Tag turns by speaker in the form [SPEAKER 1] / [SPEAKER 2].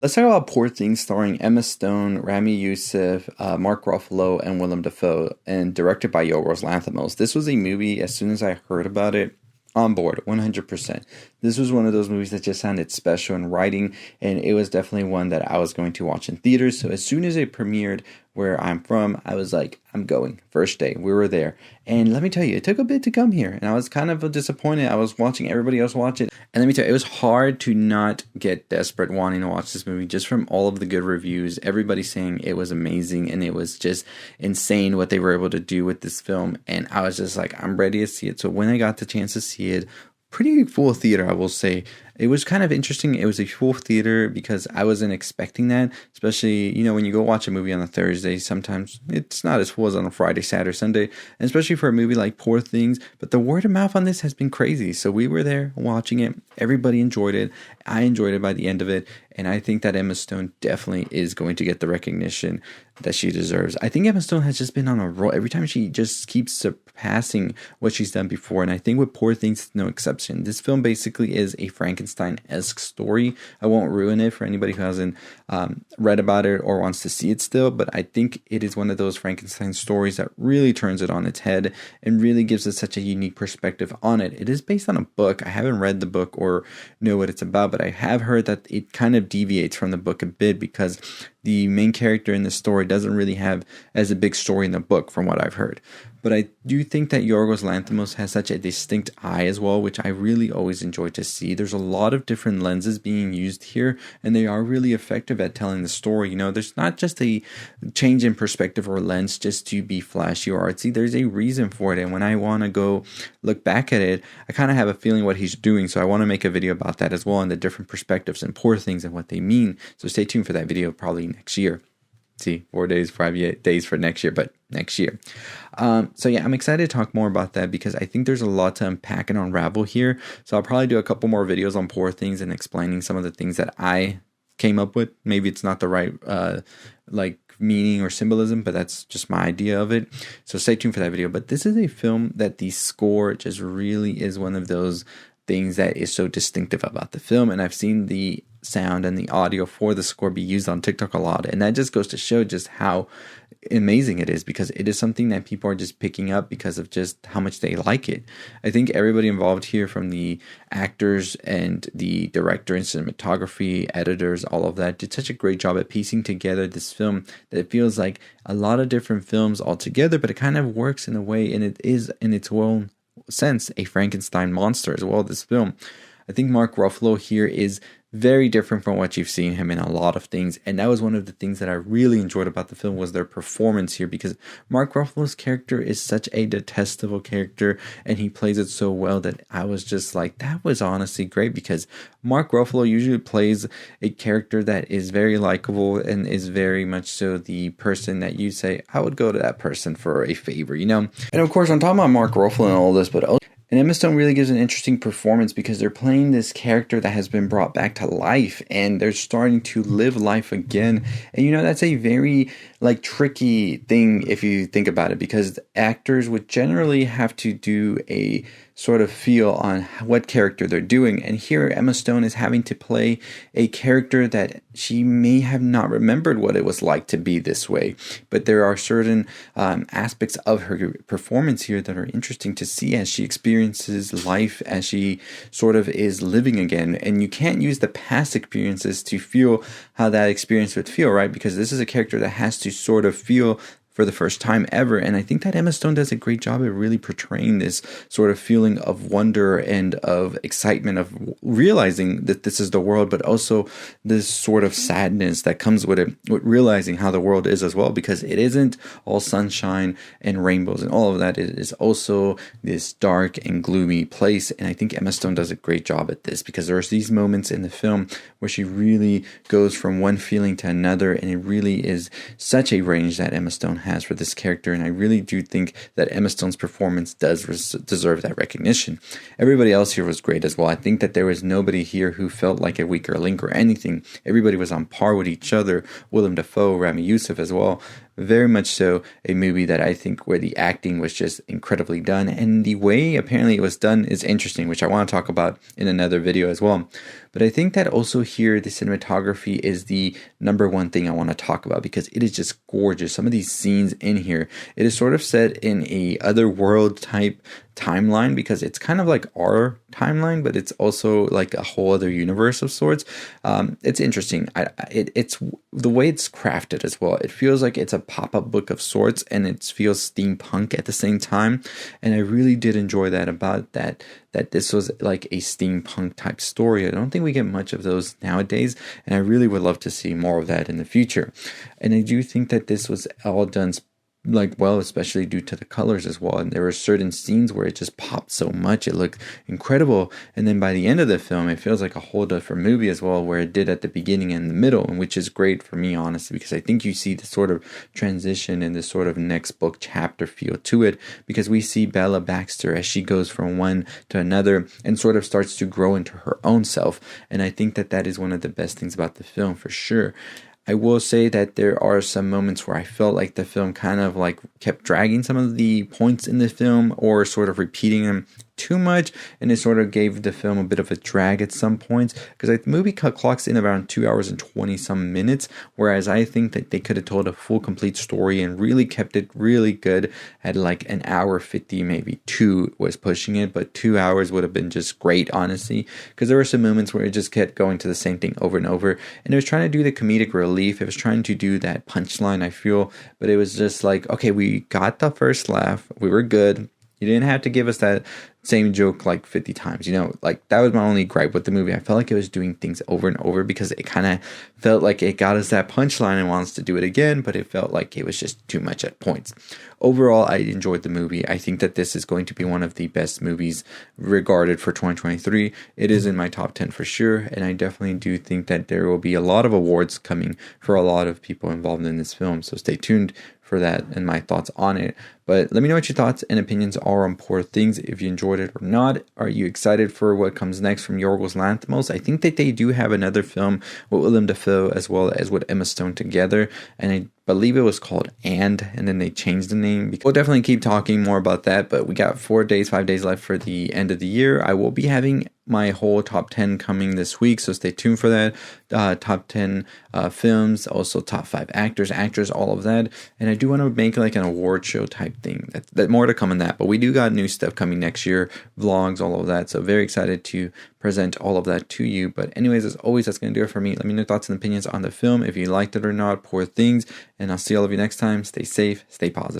[SPEAKER 1] Let's talk about Poor Things, starring Emma Stone, Ramy Youssef, Mark Ruffalo, and Willem Dafoe, and directed by Yorgos Lanthimos. This was a movie, as soon as I heard about it, on board, 100%. This was one of those movies that just sounded special in writing, and it was definitely one that I was going to watch in theaters. So as soon as it premiered where I'm from, I was like, I'm going. First day, we were there. And let me tell you, it took a bit to come here, and I was kind of disappointed. I was watching everybody else watch it, and let me tell you, it was hard to not get desperate wanting to watch this movie just from all of the good reviews. Everybody saying it was amazing, and it was just insane what they were able to do with this film, and I was just like, I'm ready to see it. So when I got the chance to see it, pretty full theater, I will say. It was kind of interesting. It was a full theater because I wasn't expecting that, especially, when you go watch a movie on a Thursday, sometimes it's not as full as on a Friday, Saturday, Sunday, and especially for a movie like Poor Things. But the word of mouth on this has been crazy. So we were there watching it. Everybody enjoyed it. I enjoyed it by the end of it. And I think that Emma Stone definitely is going to get the recognition that she deserves. I think Emma Stone has just been on a roll. Every time she just keeps surpassing what she's done before. And I think with Poor Things, it's no exception. This film basically is a Frankenstein-esque story. I won't ruin it for anybody who hasn't read about it or wants to see it still. But I think it is one of those Frankenstein stories that really turns it on its head and really gives us such a unique perspective on it. It is based on a book. I haven't read the book or know what it's about, but I have heard that it kind of deviates from the book a bit because the main character in the story doesn't really have as a big story in the book from what I've heard. But I do think that Yorgos Lanthimos has such a distinct eye as well, which I really always enjoy to see. There's a lot of different lenses being used here, and they are really effective at telling the story. There's not just a change in perspective or lens just to be flashy or artsy. There's a reason for it, and when I want to go look back at it, I kind of have a feeling what he's doing, so I want to make a video about that as well, and the different perspectives and Poor Things and what they mean. So stay tuned for that video probably next year. See, 4 days, 5 days for next year, but next year. So yeah, I'm excited to talk more about that because I think there's a lot to unpack and unravel here. So I'll probably do a couple more videos on Poor Things and explaining some of the things that I came up with. Maybe it's not the right meaning or symbolism, but that's just my idea of it. So stay tuned for that video. But this is a film that the score just really is one of those things that is so distinctive about the film, and I've seen the sound and the audio for the score be used on TikTok a lot, and that just goes to show just how amazing it is because it is something that people are just picking up because of just how much they like it. I think everybody involved here, from the actors and the director and cinematography, editors, all of that, did such a great job at piecing together this film that it feels like a lot of different films all together, but it kind of works in a way, and it is in its own sense a Frankenstein monster as well, this film. I think Mark Ruffalo here is very different from what you've seen him in a lot of things, and that was one of the things that I really enjoyed about the film was their performance here, because Mark Ruffalo's character is such a detestable character and he plays it so well that I was just like, that was honestly great, because Mark Ruffalo usually plays a character that is very likable and is very much so the person that you say, I would go to that person for a favor, And of course, I'm talking about Mark Ruffalo and all this, but and Emma Stone really gives an interesting performance because they're playing this character that has been brought back to life and they're starting to live life again. And that's a very tricky thing if you think about it, because actors would generally have to do a sort of feel on what character they're doing. And here Emma Stone is having to play a character that she may have not remembered what it was like to be this way. But there are certain aspects of her performance here that are interesting to see as she experiences life, as she sort of is living again. And you can't use the past experiences to feel how that experience would feel, right? Because this is a character that has to sort of feel for the first time ever. And I think that Emma Stone does a great job at really portraying this sort of feeling of wonder and of excitement of realizing that this is the world, but also this sort of sadness that comes with it, with realizing how the world is as well, because it isn't all sunshine and rainbows and all of that. It is also this dark and gloomy place. And I think Emma Stone does a great job at this, because there's these moments in the film where she really goes from one feeling to another, and it really is such a range that Emma Stone has for this character, and I really do think that Emma Stone's performance does deserve that recognition. Everybody else here was great as well. I think that there was nobody here who felt like a weaker link or anything. Everybody was on par with each other. Willem Dafoe, Ramy Youssef as well. very much so a movie that I think where the acting was just incredibly done, and the way apparently it was done is interesting, which I want to talk about in another video as well. But I think that also here the cinematography is the number one thing I want to talk about, because it is just gorgeous. Some of these scenes in here, it is sort of set in a other world type timeline, because it's kind of like our timeline, but it's also like a whole other universe of sorts. It's interesting. It's the way it's crafted as well. It feels like it's a pop-up book of sorts, and it feels steampunk at the same time. And I really did enjoy that about that this was like a steampunk type story. I don't think we get much of those nowadays, and I really would love to see more of that in the future. And I do think that this was all done like well, especially due to the colors as well. And there were certain scenes where it just popped so much, it looked incredible. And then by the end of the film, it feels like a whole different movie as well, where it did at the beginning and the middle, and which is great for me, honestly, because I think you see the sort of transition and this sort of next book chapter feel to it, because we see Bella Baxter as she goes from one to another and sort of starts to grow into her own self. And I think that that is one of the best things about the film for sure. I will say that there are some moments where I felt like the film kind of like kept dragging some of the points in the film, or sort of repeating them too much, and it sort of gave the film a bit of a drag at some points, because the movie clocks in around 2 hours and 20 some minutes, whereas I think that they could have told a full complete story and really kept it really good at like an hour 50, maybe 2 was pushing it, but 2 hours would have been just great, honestly, because there were some moments where it just kept going to the same thing over and over, and it was trying to do the comedic relief, it was trying to do that punchline, I feel, but it was just like, okay, we got the first laugh, we were good. You didn't have to give us that same joke like 50 times, like that was my only gripe with the movie. I felt like it was doing things over and over, because it kind of felt like it got us that punchline and wants to do it again, but it felt like it was just too much at points. Overall, I enjoyed the movie. I think that this is going to be one of the best movies regarded for 2023. It is in my top 10 for sure, and I definitely do think that there will be a lot of awards coming for a lot of people involved in this film, so stay tuned for that and my thoughts on it. But let me know what your thoughts and opinions are on Poor Things, if you enjoyed it or not. Are you excited for what comes next from Yorgos Lanthimos? I think that they do have another film with Willem Dafoe as well as with Emma Stone together, and I believe it was called And then they changed the name. We'll definitely keep talking more about that, but we got 5 days left for the end of the year. I will be having my whole top 10 coming this week, so stay tuned for that. Top 10 films, also top 5 actors, all of that. And I do want to make like an award show type thing. That more to come on that, but we do got new stuff coming next year, vlogs, all of that. So very excited to present all of that to you. But anyways, as always, that's going to do it for me. Let me know your thoughts and opinions on the film, if you liked it or not. Poor Things. And I'll see all of you next time. Stay safe, stay positive.